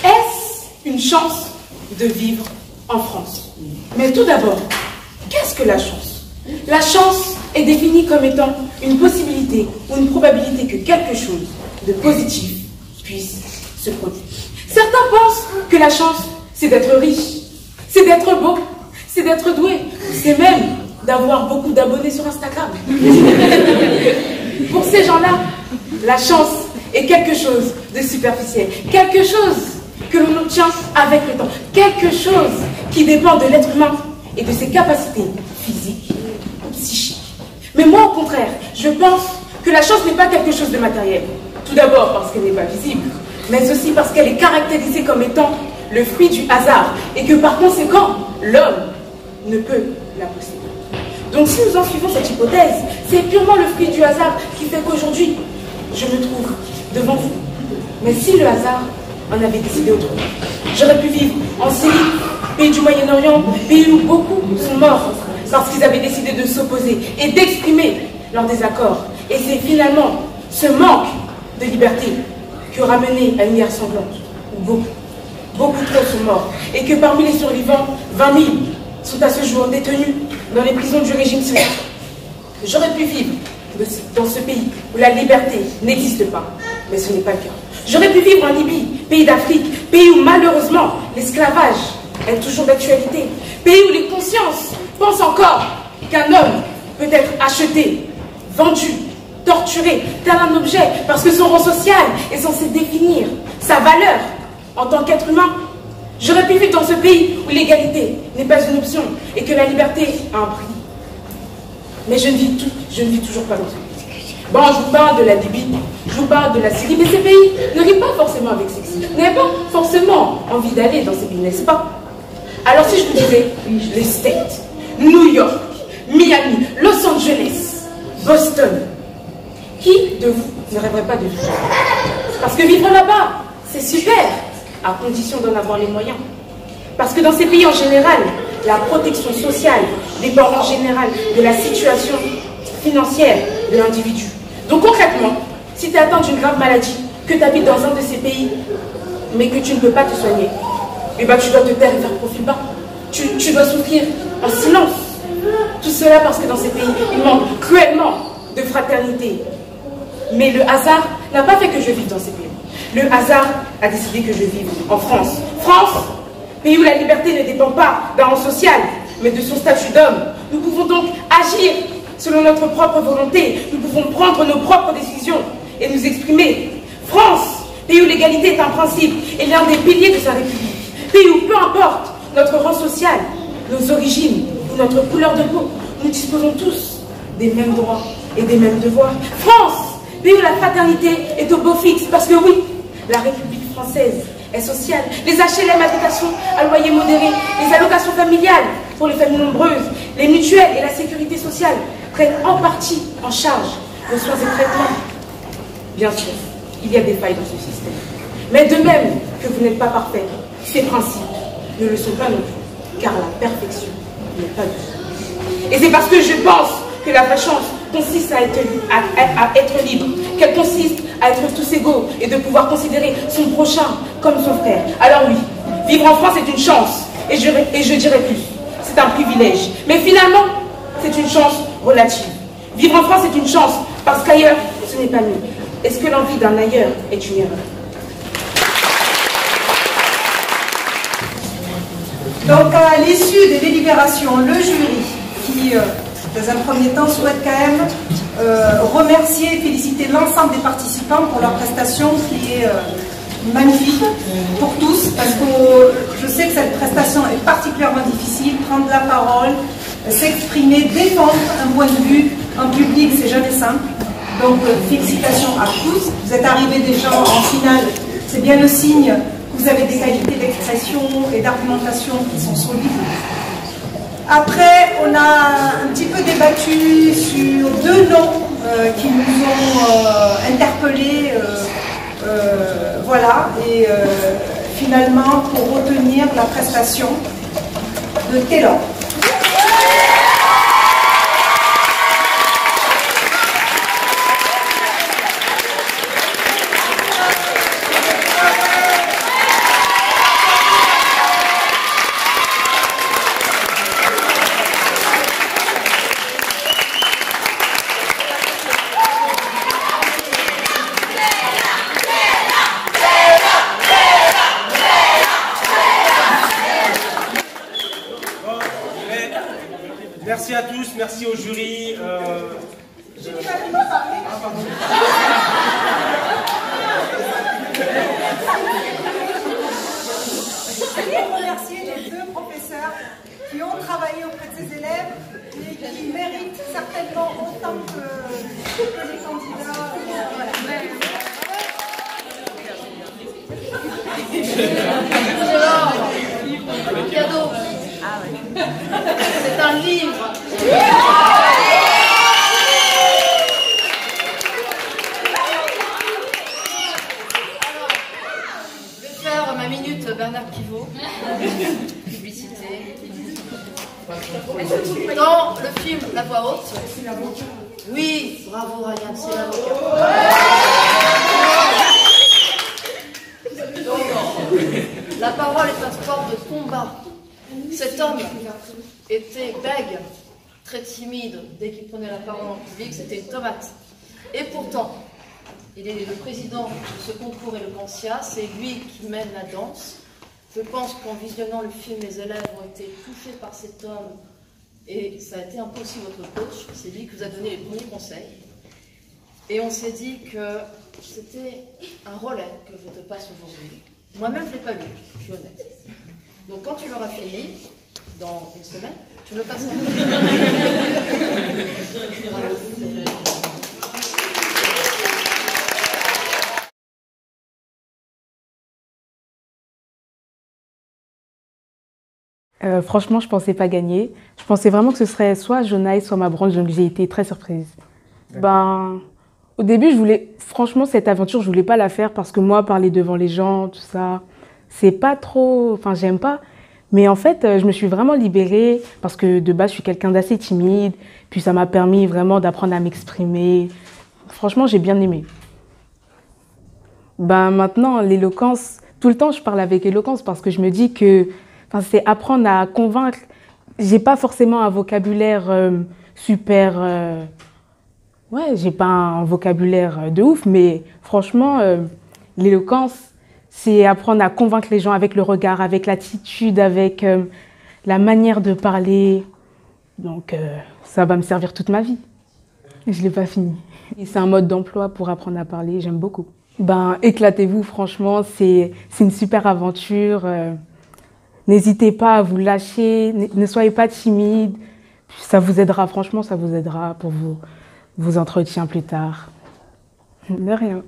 Est-ce une chance de vivre en France? Mais tout d'abord, qu'est-ce que la chance? La chance est définie comme étant une possibilité ou une probabilité que quelque chose de positif puisse se produire. Certains pensent que la chance, c'est d'être riche, c'est d'être beau, c'est d'être doué, c'est même d'avoir beaucoup d'abonnés sur Instagram. Pour ces gens-là, la chance est quelque chose de superficiel, quelque chose que l'on obtient avec le temps, quelque chose qui dépend de l'être humain et de ses capacités physiques ou psychiques. Mais moi, au contraire, je pense que la chance n'est pas quelque chose de matériel. Tout d'abord parce qu'elle n'est pas visible, mais aussi parce qu'elle est caractérisée comme étant le fruit du hasard et que par conséquent, l'homme ne peut la posséder. Donc si nous en suivons cette hypothèse, c'est purement le fruit du hasard qui fait qu'aujourd'hui, je me trouve devant vous. Mais si le hasard en avait décidé autrement, j'aurais pu vivre en Syrie, pays du Moyen-Orient, pays où beaucoup sont morts parce qu'ils avaient décidé de s'opposer et d'exprimer leur désaccord. Et c'est finalement ce manque de liberté qui aura mené à une guerre sanglante où beaucoup trop sont morts. Et que parmi les survivants, 20 000 sont à ce jour détenus dans les prisons du régime syrien. J'aurais pu vivre dans ce pays où la liberté n'existe pas, mais ce n'est pas le cas. J'aurais pu vivre en Libye, pays d'Afrique, pays où malheureusement l'esclavage est toujours d'actualité, pays où les consciences pensent encore qu'un homme peut être acheté, vendu, torturé, tel un objet, parce que son rang social est censé définir sa valeur en tant qu'être humain. J'aurais pu vivre dans ce pays où l'égalité n'est pas une option et que la liberté a un prix. Mais je ne vis toujours pas dans ce pays. Bon, je vous parle de la Libye, je vous parle de la Syrie, mais ces pays ne riment pas forcément avec sexe. Vous n'avez pas forcément envie d'aller dans ces pays, n'est-ce pas? Alors si je vous disais les States, New York, Miami, Los Angeles, Boston, qui de vous ne rêverait pas de vivre? Parce que vivre là-bas, c'est super, à condition d'en avoir les moyens. Parce que dans ces pays en général, la protection sociale dépend en général de la situation financière de l'individu. Donc concrètement, si tu es atteint d'une grave maladie, que tu habites dans un de ces pays, mais que tu ne peux pas te soigner, eh ben, tu dois te taire et faire profil bas. Tu dois souffrir en silence. Tout cela parce que dans ces pays, il manque cruellement de fraternité. Mais le hasard n'a pas fait que je vive dans ces pays. Le hasard a décidé que je vive en France. France, pays où la liberté ne dépend pas d'un rang social, mais de son statut d'homme. Nous pouvons donc agir selon notre propre volonté. Nous pouvons prendre nos propres décisions et nous exprimer. France, pays où l'égalité est un principe et l'un des piliers de sa République. Pays où peu importe notre rang social, nos origines ou notre couleur de peau, nous disposons tous des mêmes droits et des mêmes devoirs. France, pays où la fraternité est au beau fixe, parce que oui, la République française est sociale. Les HLM habitation à loyer modéré, les allocations familiales pour les familles nombreuses, les mutuelles et la sécurité sociale prennent en partie en charge les soins et traitements. Bien sûr, il y a des failles dans ce système. Mais de même que vous n'êtes pas parfait, ces principes ne le sont pas non plus, car la perfection n'est pas de. Et c'est parce que je pense que la vraie chance consiste à être libre, qu'elle consiste à être tous égaux et de pouvoir considérer son prochain comme son frère. Alors oui, vivre en France est une chance, et je dirais plus, c'est un privilège. Mais finalement, c'est une chance relative. Vivre en France est une chance, parce qu'ailleurs, ce n'est pas mieux. Est-ce que l'envie d'un ailleurs est une erreur? Donc, à l'issue des délibérations, le jury, qui, dans un premier temps, souhaite quand même remercier et féliciter l'ensemble des participants pour leur prestation qui est magnifique pour tous, parce que je sais que cette prestation est particulièrement difficile. Prendre la parole, s'exprimer, défendre un point de vue en public, c'est jamais simple. Donc, félicitations à tous. Vous êtes arrivés déjà en finale, c'est bien le signe que vous avez des qualités d'expression et d'argumentation qui sont solides. Après, on a un petit peu débattu sur deux noms qui nous ont interpellés. Voilà, et finalement, pour retenir la prestation de Taylor. merci au jury. J'ai pas fini de parler. Ah, pardon. Je voulais remercier les deux professeurs qui ont travaillé auprès de ces élèves et qui méritent certainement autant que les candidats. Voilà. Un cadeau. Ah ouais. C'est un livre. Je vais faire ma minute Bernard Pivot. Publicité. Dans le film La Voix Haute. Oui, bravo Ryan, c'est l'avocat. La parole est un sport de combat. Cet homme était bègue, très timide. Dès qu'il prenait la parole en public, c'était une tomate. Et pourtant, il est le président de ce concours éloquentia. C'est lui qui mène la danse. Je pense qu'en visionnant le film, les élèves ont été touchés par cet homme. Et ça a été un peu aussi votre coach. C'est lui qui vous a donné les premiers conseils. Et on s'est dit que c'était un relais que je te passe aujourd'hui. Moi-même, je ne l'ai pas lu, je suis honnête. Donc quand tu l'auras fini, dans une semaine, tu me passes Franchement, je pensais pas gagner. Je pensais vraiment que ce serait soit Jonaï, soit ma branche, donc j'ai été très surprise. Au début, franchement, cette aventure, je voulais pas la faire parce que moi, parler devant les gens, tout ça, c'est pas trop, enfin, j'aime pas. Mais en fait, je me suis vraiment libérée parce que de base, je suis quelqu'un d'assez timide. Puis ça m'a permis vraiment d'apprendre à m'exprimer. Franchement, j'ai bien aimé. Maintenant, l'éloquence, tout le temps, je parle avec éloquence parce que je me dis que c'est apprendre à convaincre. J'ai pas forcément un vocabulaire super... Ouais, j'ai pas un vocabulaire de ouf, mais franchement, l'éloquence, c'est apprendre à convaincre les gens avec le regard, avec l'attitude, avec la manière de parler. Donc, ça va me servir toute ma vie. Je l'ai pas fini. Et c'est un mode d'emploi pour apprendre à parler, j'aime beaucoup. Éclatez-vous, franchement, c'est une super aventure. N'hésitez pas à vous lâcher, ne soyez pas timide. Ça vous aidera, franchement, ça vous aidera pour vos entretiens plus tard. De rien.